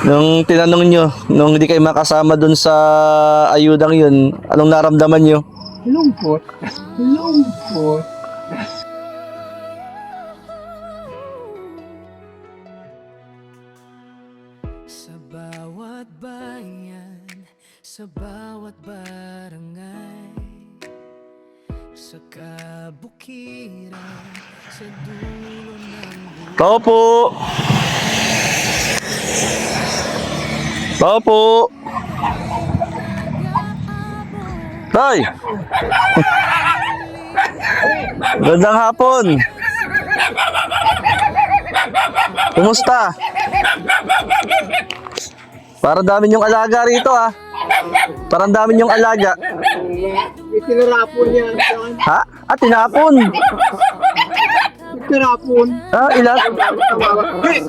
Nung tinanong nyo, nung hindi kayo makasama dun sa ayudang yun, anong naramdaman nyo? Lungkot. Lungkot. Sa bawat bayan, sa bawat barangay, sa kabukiran, sa dulo ng Tao po! Tao po! Tay! Gandang hapon! Kumusta? Parang dami niyong alaga rito ah. Parang dami niyong alaga. Itinarapon niya. Ha? Ah, tinapon. Itinarapon. Ah, ilan?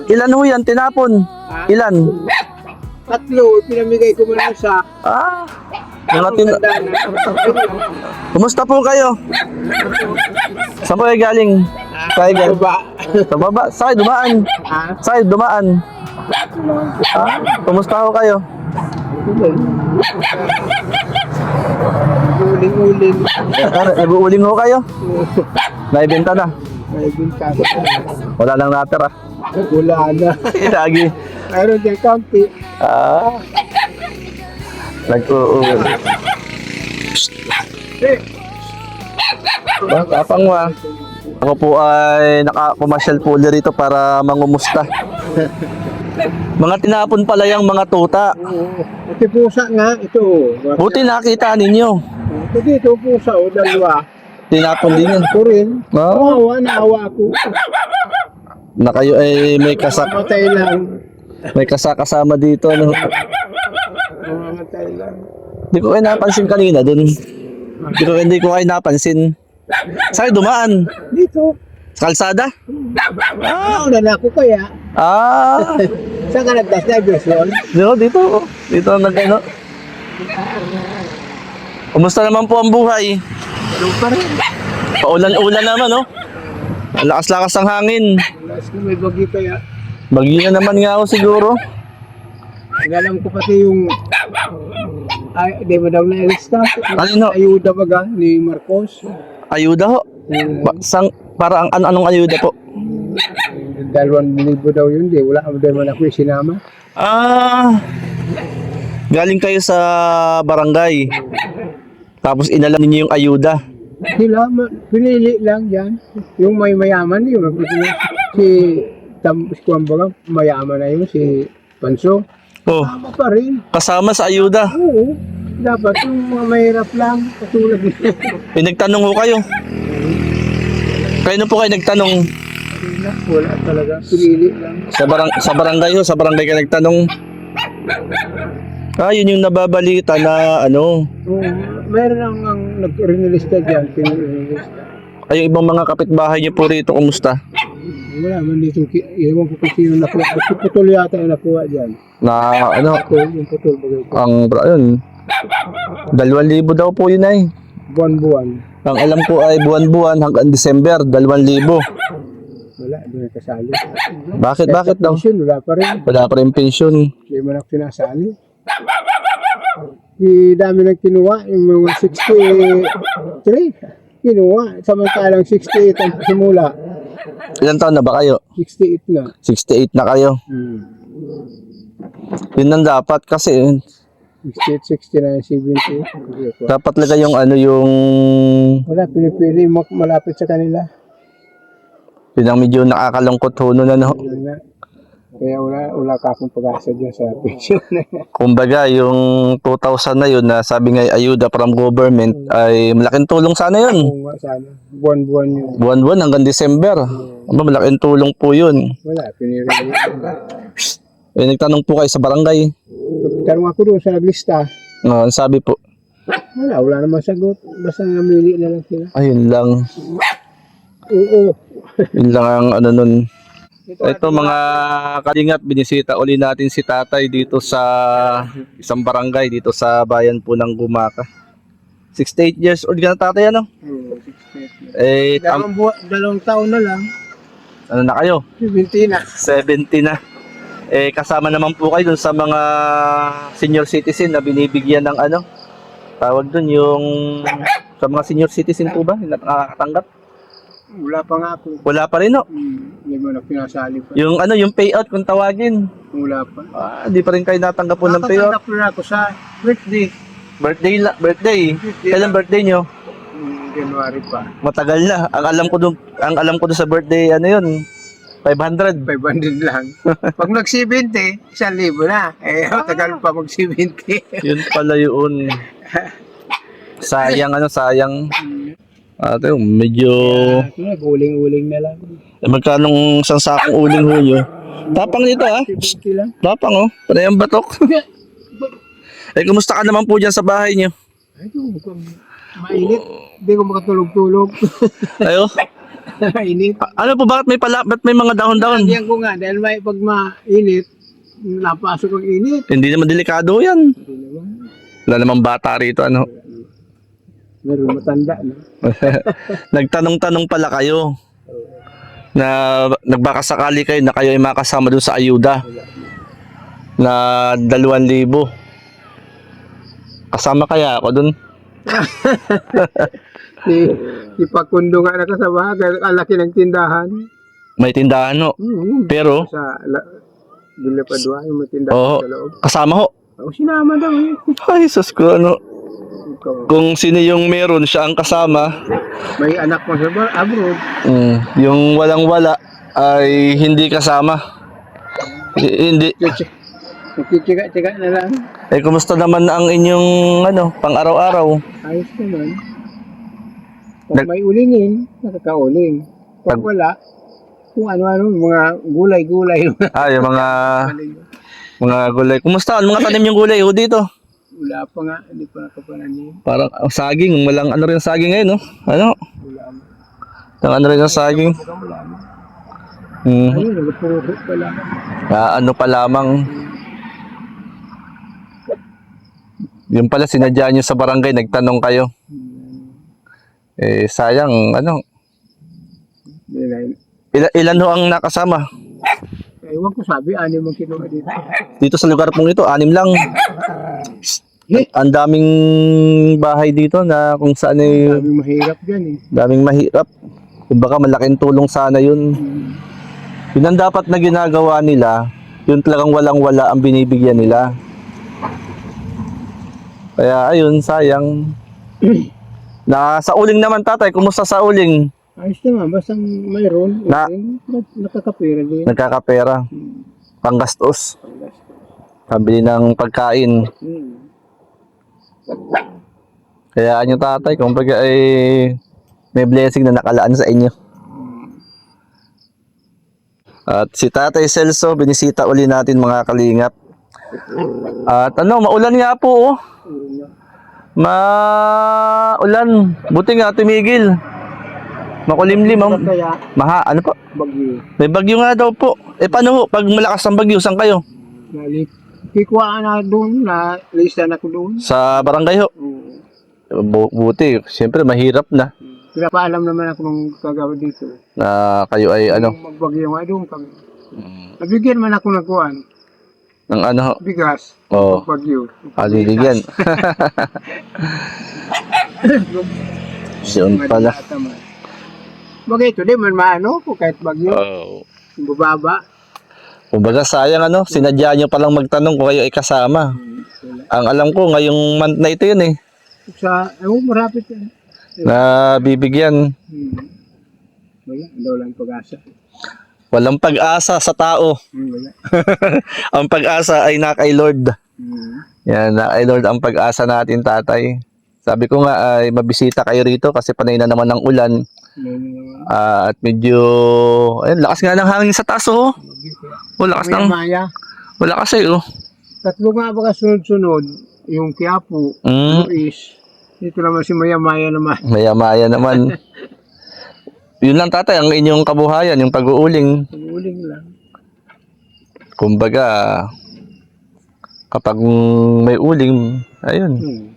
Ilan ho yan? Tinapon. Ilan? Tatlo. Pinamigay ko muna sa Ah, mga Kumusta po kayo? Saan po kayo galing? Saan galing? baba. Sa baba? Saan kayo dumaan? Saan kayo dumaan? Ah, kumusta ho kayo? Uling-uling. Nag-uuling ho kayo? Naibenta na? May bintana. Wala lang natira. Wala na. Lagi. Mayroon dyan kaunti. Ah. Nag-uuling. Kapang wa. Ako po ay naka-commercial po rito para mangumusta. Mga tinapon pala yung mga tuta. Ito pusa nga. Ito. Buti nakita ninyo. Ito dito pusa. O dalawa. Tinapon din yun. Ako rin. Oh, Naawa ako. na kayo ay Mamatay lang. may kasama dito. Ano? Mamatay lang. Hindi ko kayo napansin kanina dun. Hindi ko kayo napansin. Saan kayo dumaan? Dito. Sa kalsada? Nauna na ako kaya. Ah! Saan ka nagdas-diversyon? Dito. Dito nag-ano. Kumusta naman po ang buhay? Ano pa rin? Paulan-ulan naman, no? Ang lakas-lakas ng hangin. Last na may bagyo kaya. Bagyo na naman nga ako siguro. Alam ko pati yung ay, di ba daw na-elista? Kanino? Ayuda baga ni Marcos. Ayuda ho. Para anong ayuda po? 2,000 daw yun, di. Wala naman ako yung sinama. Ah, galing kayo sa barangay. Tapos inalam niyo yung ayuda. Sila, pinili lang yan. Yung may mayaman yun. Si Kuwan baga, mayaman na yun, si Panso. Oh, Tama pa rin. kasama sa ayuda. Oo. Dapat yung mga mahirap lang, katulad nila. Nagtanong ho kayo. Kayo po kayo nagtanong Wala talaga, pinili lang. sa barangay ho, sa barangay kayo nagtanong. Ah, yun yung nababalita na ano, Oo. Meron ang nag-renalista dyan, pinilista. ay yung ibang mga kapitbahay niyo po rito, kumusta? Wala man dito, iwan ko kung sino nakuha. Si Putol yata yung nakuha dyan. Na ano, Yung Putol bagay ko. ayun, 2,000 daw po yun ay. Buwan-buwan. Ang alam ko ay buwan-buwan hanggang December, 2,000. Wala, doon kasali. Bakit daw? Pension, wala pa rin. Wala pa rin pension. Hindi man ako sinasali. Dami nang kinuha, yung mga 63. Kinuha, samantalang 68 ang simula. Ilan taon na ba kayo? 68 na. 68 na kayo. Yun ang dapat kasi 68, 69, 70. dapat talaga yung ano yung Wala, pinipili malapit sa kanila. yun ang medyo nakakalungkot ho nun ano. Yun nga. Kaya wala ka akong pag-asa dyan sa pension. Kumbaga yung 2,000 na yun na sabi nga ayuda from government ay malaking tulong sana yun. Kung sana, buwan-buwan yun. Buwan-buwan hanggang December. Malaking tulong po yun. Wala, pinili. Nagtanong po kayo sa barangay. Tanong ako doon sa naglista. Ang sabi po, Wala naman sagot. Basta namili na lang sila. ayun lang. Oo. Yun lang ang ano nun. Ito mga kalingap, binisita uli natin si tatay dito sa isang barangay dito sa bayan po ng Gumaka. 68 years old ka na tatay ano? Dalawang taon na lang. Ano na kayo? 70 na. 70 na. kasama naman po kayo dun sa mga senior citizen na binibigyan ng ano, tawag dun yung sa mga senior citizen po ba na nakakatanggap? Wala pa nga ako. Wala pa rin, no? Hindi mo na pinasali pa. Yung ano, yung payout kung tawagin. Wala pa. Di pa rin kayo natanggap po ng payout. Nakatanggap na ako sa birthday. Birthday. Kailan birthday nyo? January pa. Matagal na. Ang alam ko dun sa birthday, ano yun? 500. 500 lang. Pag nag-70, 1,000 na. Matagal pa mag-70. Yun pala yun. Sayang. Ate, medyo... Uling-uling na lang. Magkanong isang sakong uling ho nyo. Tapang nito 70 lang. Tapang panay ang batok. Kumusta ka naman po dyan sa bahay nyo? Ay, mainit. Hindi ko makatulog-tulog. Ayo. Mainit. Ano po, bakit may mga dahon-dahon? Diyan ko nga, dahil pag mainit, napasok ang init. Hindi naman delikado yan. Hindi naman. Wala namang bata rito, ano. Meron matanda na. Nagtanong-tanong pala kayo na nagbakasakali kayo na kayo ay makasama doon sa ayuda na 2,000. Kasama kaya ako doon? Si Pakundo nga nakasama, ang laki ng tindahan. May tindahan ho. Pero, Sa Villa Padua, yung may tindahan oo, sa loob. kasama ho. Sinama daw eh. Ay, sus ko, ano. Kung sino yung meron, siya ang kasama. May anak mo sa abroad. Yung walang-wala ay hindi kasama. Hindi. Nakitsika-tsika na lang. Kumusta naman ang inyong pang-araw-araw? Ayos naman. Pag may ulingin, nakakauling. Pag wala, kung ano-ano, mga gulay-gulay. Yung mga gulay. Kumusta? Ano mga tanim yung gulay ho dito? Wala pa nga, hindi pa nakapananim. Parang saging, walang ano rin saging ngayon, no? Ano? Wala mo. Ang ano rin ang saging? Wala mo. Hmm. Ayun, nagpuro pa lang. Ano pa lamang. Yung pala sinadya nyo sa barangay, nagtanong kayo. Sayang, ano? Ilan ho ang nakasama? Ewan ko sabi, 6 ang kinuha dito. Dito sa lugar pong ito, 6 lang. Ang daming bahay dito na kung saan Sabi mahirap dyan eh. daming mahirap. Kumbaga malaking tulong sana yun. Yun ang dapat na ginagawa nila, yun talagang walang-wala ang binibigyan nila. Kaya ayun, sayang. Sa uling naman tatay, kumusta sa uling? Ayos naman, basta mayroon. Nakakapira din. Nagkakapera. Panggastos. Pambili ng pagkain. Kaya anyo tatay, kumbaga ay may blessing na nakalaan sa inyo. At si Tatay Celso, binisita uli natin mga kalingap. At maulan nga po. Maulan. Buti nga tumigil. Makulimlim. Kaya, Ano po? bagyo. May bagyo nga daw po. Paano ho? Pag malakas ang bagyo, saan kayo? Kikuhaan na doon, na lista na ko doon. Sa barangay ho? Buti. Siyempre, mahirap na. Pinapaalam naman ako nung kagawa dito. Na kayo ay Nung magbagyo nga doon kami. Nabigyan man ako ng kuhan. ng ho? Bigas. Oo. Bagyo. Alibigyan. Siyon pala. Bagay ito, di man maano po kahit bagyo. Oo. Bubaba. Kumbaga sayang sinadya nyo palang magtanong kung kayo ay kasama. Ang alam ko, ngayong month na ito yun Marapit yan. na bibigyan. Wala, daw lang pag-asa. Walang pag-asa sa tao. Wala. Ang pag-asa ay na kay Lord. Yan, na kay Lord ang pag-asa natin, tatay. Sabi ko nga ay mabisita kayo rito kasi panay na naman ng ulan. At medyo lakas nga ng hangin sa taas lakas ng Maya. wala kasi 3 nga ba sunod-sunod yung Quiapo, Luis. Dito naman si Maya naman. Maya naman. Yun lang tatay ang inyong kabuhayan, yung pag-uuling. Uling lang. Kumbaga kapag may uling, ayun.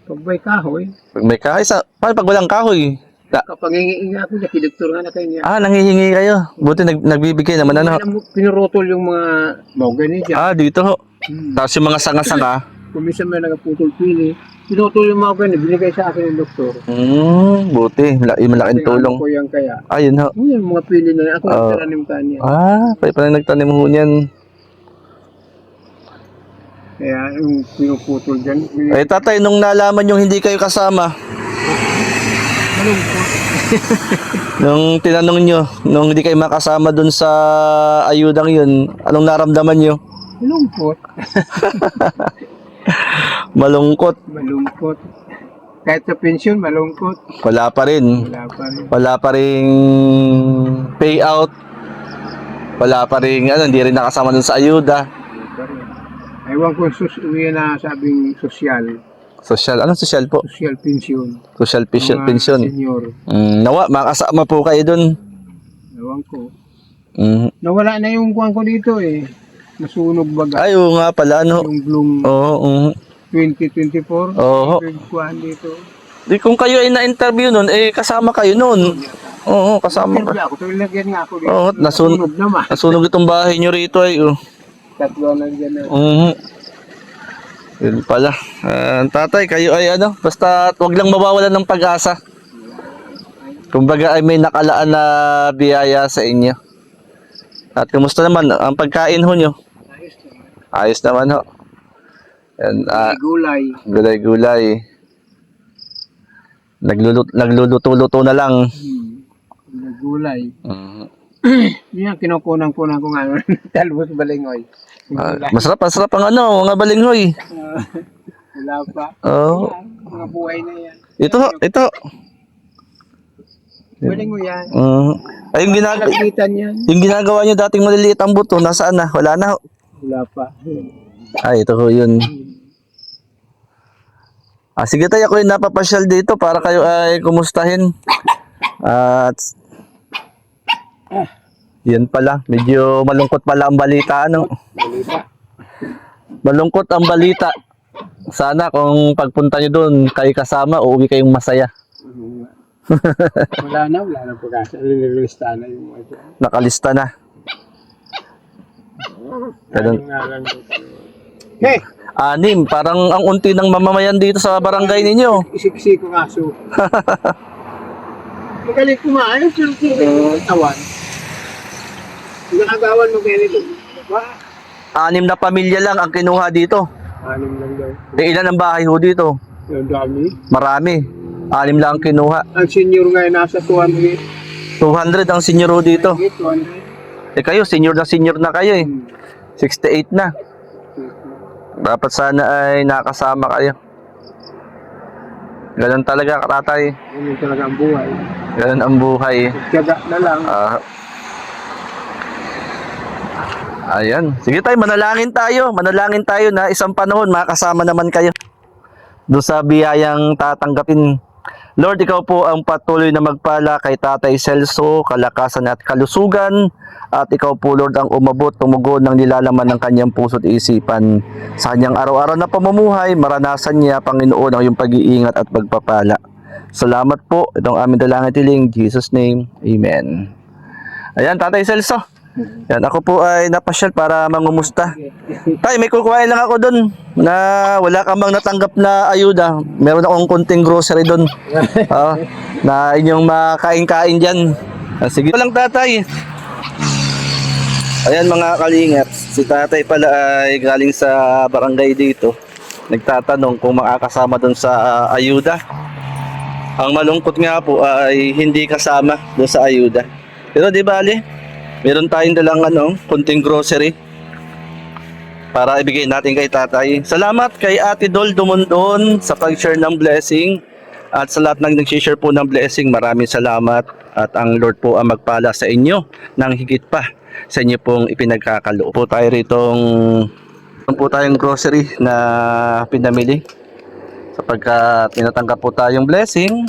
Pag may kahoy. Pag may kahoy, paano pag walang kahoy? Kapag hingi nga ako, nakidoktor nga na kayo niya. Nanghihingi kayo. Buti nagbibigay naman ano. Pinurotol yung mga mahogany dyan. Dito ho. Tapos yung mga sanga-sanga. Kung minsan may nagaputol pili, pinutol yung mahogany, binigay sa akin ng doktor. Buti. Malaking tulong. Ko yan kaya. Ayun ho. Yung mga pili na yan, ako nagtaranim kanya. Kayo pala nagtanim ho niyan. Kaya yung pinuputol dyan, Tatay, nung nalaman yung hindi kayo kasama, nung tinanong nyo, nung hindi kayo makasama dun sa ayudang yun, anong naramdaman nyo? malungkot. Malungkot. Malungkot. Kahit sa pensyon, malungkot. Wala pa rin. Wala pa rin. Wala pa rin payout. Wala pa rin, hindi rin nakasama dun sa ayuda. Wala pa rin. Ewan ko yun na sabing social. Social, anong social po? Social pension. Social Mga pension. Senior. Nawa, makasama po kayo dun. Ewan ko. Mm. Nawala na yung kuwan ko dito eh. Nasunog baga. Ay, oo nga pala, ano? Yung Bloom Oo, 2024. Oo. Yung kuwan dito. Di kung kayo ay na-interview nun, kasama kayo nun. Oo, kasama Hindi ka. ako. Tulagyan nga ako dito. Oo, Nasunog naman. Nasunog itong bahay nyo rito ay. Tatlo na dyan na. Yun pala. Tatay, kayo ay basta wag lang mawawalan ng pag-asa. Kumbaga ay may nakalaan na biyaya sa inyo. At kumusta naman ang pagkain ho nyo? Ayos naman. Ayos naman ho. Yan, Gulay. gulay-gulay. Nagluluto-luto na lang. Gulay. Yan, kinukunan-kunan ko nga. Talbos balingoy. Masarap ang mga balinghoy. Wala pa. Oo. Yan, mga buhay na yan. Ito. Balingoy yan. Ay, Lapitan yan. yung ginagawa nyo dating maliliit ang buto, nasaan na? Wala na ho. Wala pa. Ay, ito ho yun. Sige tayo, ako yung napapasyal dito para kayo ay kumustahin. At yan pala, medyo malungkot pala ang balita, Balita. Malungkot ang balita. Sana kung pagpunta nyo doon, kayo kasama, uuwi kayong masaya. Wala na pag-asa. Lilista na yung mga dyan. Nakalista na. Ganun. Nga lang dito. Hey! 6, parang ang unti ng mamamayan dito sa barangay ninyo. Isiksi ko aso. Magaling kumain. Tawan. Nakagawan mo kaya nito. 6 na pamilya lang ang kinuha dito. Anim lang daw. Ilan ang bahay ho dito? Yung dami. Marami. 6 lang ang kinuha. Ang senior ngayon nasa 200. 200 ang senior ho dito. 200. Kayo, senior na kayo eh. 68 na. Dapat sana ay nakasama kayo. Ganun talaga, katatay. Yun talaga ang buhay. Ganun ang buhay. Tiyaga na lang. Ayan. Sige tayo, manalangin tayo. Manalangin tayo na isang panahon makasama naman kayo doon sa biyayang tatanggapin. Lord, ikaw po ang patuloy na magpala kay Tatay Celso, kalakasan at kalusugan. At ikaw po, Lord, ang umabot, tumugon ng nilalaman ng kanyang puso at isipan. Sa kanyang araw-araw na pamumuhay, maranasan niya, Panginoon, ang iyong pag-iingat at pagpapala. Salamat po. Itong aming dalangin tiling. In Jesus' name, Amen. Ayan, Tatay Celso. Yan, ako po ay napasyal para mangumusta. Tay, may kukuhain lang ako doon na wala kang bang natanggap na ayuda. Meron akong konting grocery doon. Na inyong makain-kain dyan. Sige lang, Tatay. Ayan mga kalingap, si Tatay pala ay galing sa barangay dito. Nagtatanong kung makakasama doon sa ayuda. Ang malungkot nga po ay hindi kasama doon sa ayuda. Pero di bali, meron tayong dalang konting grocery para ibigay natin kay Tatay. Salamat kay Ate Dol Dumondon sa pag-share ng blessing at sa lahat ng nag-share po ng blessing. Maraming salamat at ang Lord po ang magpala sa inyo ng higit pa sa inyo pong ipinagkakaloob. Po tayo ritong tayong grocery na pinamili sapagkat tinatanggap po tayong blessing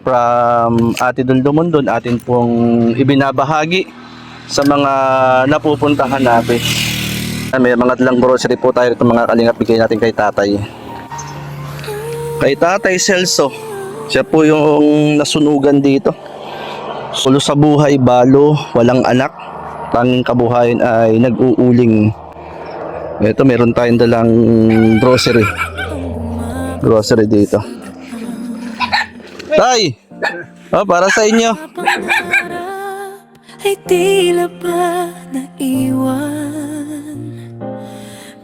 from Ate Dol Dumondon. Atin pong ibinabahagi sa mga napupuntahan natin. May mga dalang grocery po tayo rito mga kalingap, bigay natin kay Tatay. Kay Tatay Celso. Siya po yung nasunugan dito. Solo sa buhay, balo, walang anak. Tanging kabuhayan ay nag-uuling. Ito, meron tayong dalang grocery. Grocery dito. Tay! Oh, para sa inyo. pangarap ay tila ba naiwan?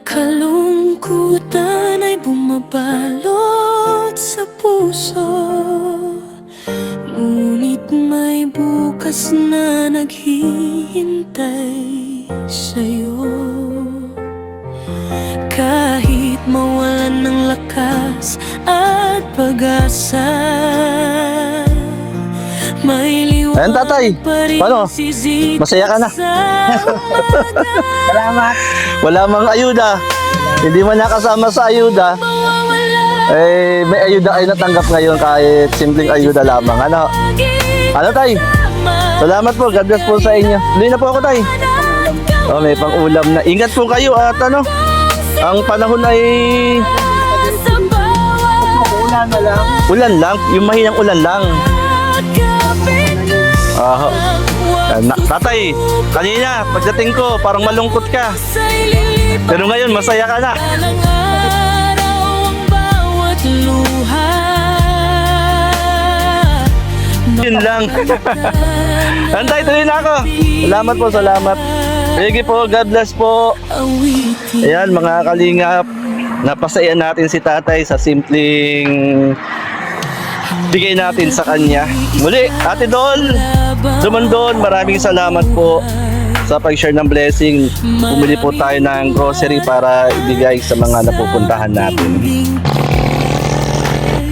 Kalungkutan ay bumabalot sa puso, ngunit may bukas na naghihintay sa'yo. Kahit mawalan ng lakas at pag-asa, may liwanag Ayan, tatay. pa rin Paano? sisita Masaya ka na? sa umaga. Salamat. Wala mang ayuda. Hindi man nakasama sa ayuda. Eh, may ayuda kayo natanggap ngayon kahit simpleng ayuda lamang. Ano? Ano, tay? Salamat po. God bless po sa inyo. Tuloy na po ako, tay. Oh, may pang-ulam na. Ingat po kayo at ano, ang panahon ay Ulan na lang. ulan lang. Yung mahinang ulan lang. Ah, tatay, kanina pagdating ko parang malungkot ka. Pero ngayon masaya ka na. Yun lang. Antay, tuloy na ako. Salamat po, salamat. Sige po, God bless po. Ayan mga kalingap, napasaya natin si tatay sa simpleng bigay natin sa kanya. Muli, Ate Dol, Dumandon, maraming salamat po sa pag-share ng blessing. Bumili po tayo ng grocery para ibigay sa mga napupuntahan natin.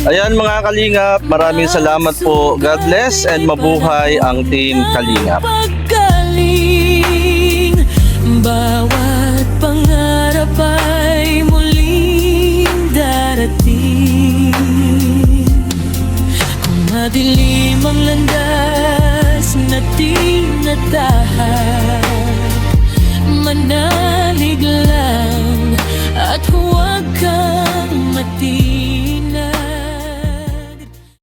Ayan mga kalingap, maraming salamat po. God bless and mabuhay ang Team Kalingap. Paggaling, bawat pangarap ay muling darating. Kung madilim ang landas na di natahak, manalig lang